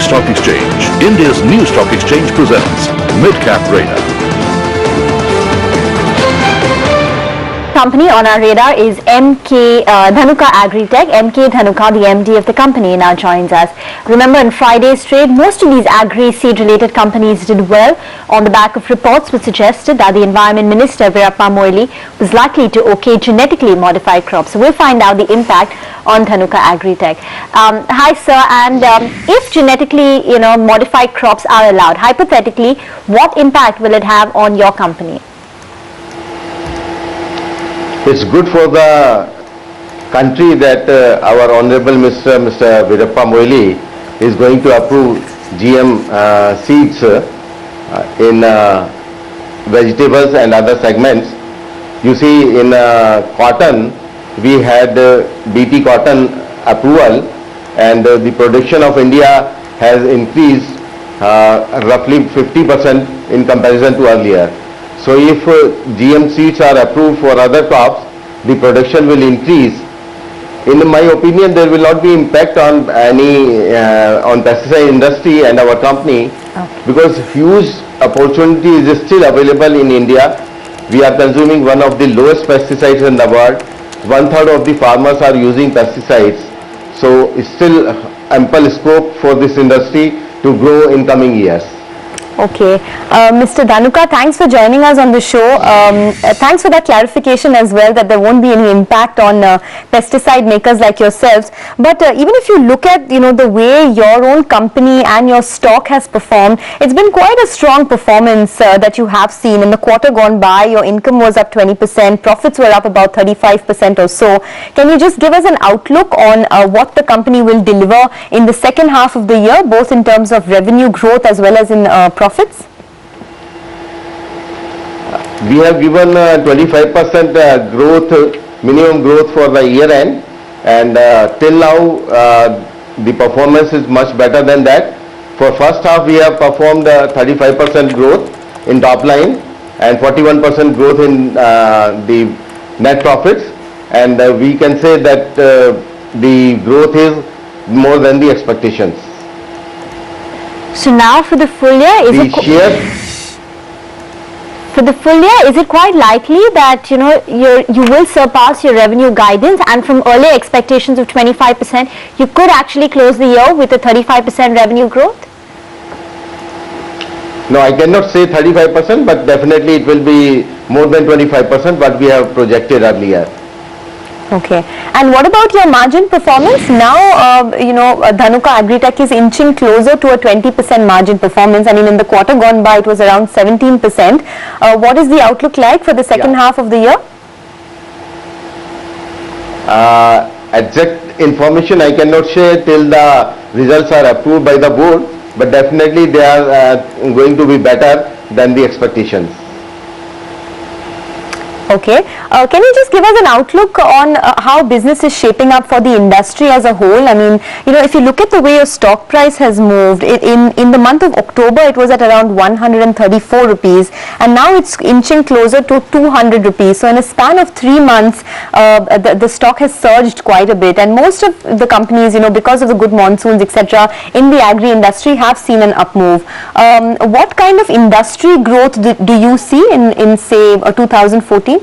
Stock Exchange, India's new stock exchange presents Midcap Radar. Company on our radar is MK Dhanuka Agritech. MK Dhanuka, the MD of the company, now joins us. Remember, in Friday's trade, most of these agri-seed related companies did well on the back of reports which suggested that the Environment Minister Veerappa Moily was likely to okay genetically modified crops. So we'll find out the impact on Dhanuka Agritech. Hi sir, and if genetically modified crops are allowed, hypothetically, what impact will it have on your company? It's good for the country that our Honorable Mr. Veerappa Moily is going to approve GM seeds in vegetables and other segments. You see, in cotton, we had BT cotton approval, and the production of India has increased roughly 50% in comparison to earlier. So if GM seeds are approved for other crops, the production will increase. In my opinion, there will not be impact on any on pesticide industry and our company, because huge opportunity is still available in India. We are consuming one of the lowest pesticides in the world. 1/3 of the farmers are using pesticides. So it's still ample scope for this industry to grow in coming years. Okay, Mr. Dhanuka, thanks for joining us on the show. Thanks for that clarification as well, that there won't be any impact on pesticide makers like yourselves. But even if you look at the way your own company and your stock has performed, it's been quite a strong performance that you have seen. In the quarter gone by, your income was up 20%, profits were up about 35% or so. Can you just give us an outlook on what the company will deliver in the second half of the year, both in terms of revenue growth as well as in profits? We have given 25% growth, minimum growth for the year end, and till now the performance is much better than that. For first half, we have performed 35% growth in top line and 41% growth in the net profits, and we can say that the growth is more than the expectations. So now for the full year, is it quite likely that you will surpass your revenue guidance, and from earlier expectations of 25%, you could actually close the year with a 35% revenue growth? No, I cannot say 35%, but definitely it will be more than 25% what we have projected earlier. Okay. And what about your margin performance? Now, Dhanuka Agritech is inching closer to a 20% margin performance. I mean, in the quarter gone by, it was around 17%. What is the outlook like for the second half of the year? Exact information I cannot share till the results are approved by the board, but definitely they are going to be better than the expectations. Okay. Can you just give us an outlook on how business is shaping up for the industry as a whole? I mean, if you look at the way your stock price has moved, in the month of October, it was at around 134 rupees, and now it's inching closer to 200 rupees. So in a span of 3 months, the stock has surged quite a bit, and most of the companies, because of the good monsoons, etc., in the agri industry have seen an up move. What kind of industry growth do you see in say 2014?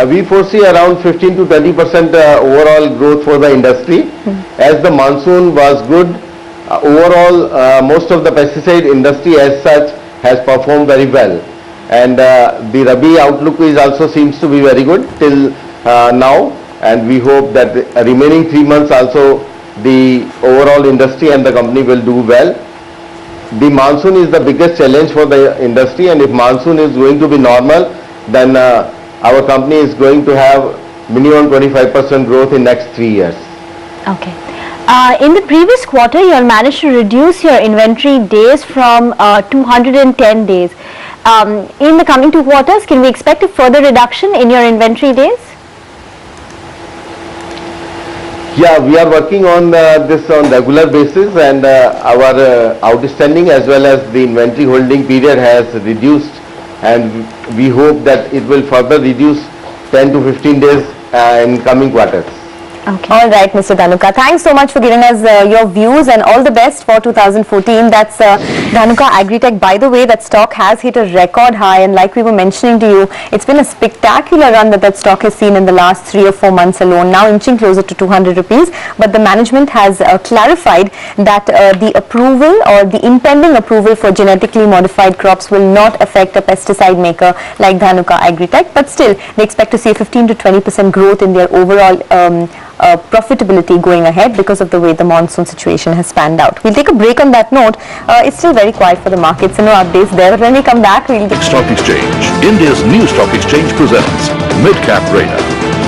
We foresee around 15 to 20% overall growth for the industry. As the monsoon was good, overall most of the pesticide industry as such has performed very well, and the Rabi outlook is also seems to be very good till now, and we hope that the remaining 3 months also the overall industry and the company will do well. The monsoon is the biggest challenge for the industry, and if monsoon is going to be normal, then our company is going to have minimum 25% growth in next 3 years. Okay. In the previous quarter, you have managed to reduce your inventory days from 210 days. In the coming 2 quarters, can we expect a further reduction in your inventory days? Yeah, we are working on this on regular basis, and our outstanding as well as the inventory holding period has reduced, and we hope that it will further reduce 10 to 15 days in coming quarters. Okay. All right, Mr. Dhanuka. Thanks so much for giving us your views and all the best for 2014. That's Dhanuka Agritech. By the way, that stock has hit a record high, and like we were mentioning to you, it's been a spectacular run that stock has seen in the last 3 or 4 months alone, now inching closer to 200 rupees. But the management has clarified that the approval or the impending approval for genetically modified crops will not affect a pesticide maker like Dhanuka Agritech, but still they expect to see a 15 to 20% growth in their overall profitability going ahead because of the way the monsoon situation has panned out. We'll take a break on that note. It's still very quiet for the markets, so no updates there. But when we come back, we'll Stock Exchange, India's new stock exchange presents Midcap Radar.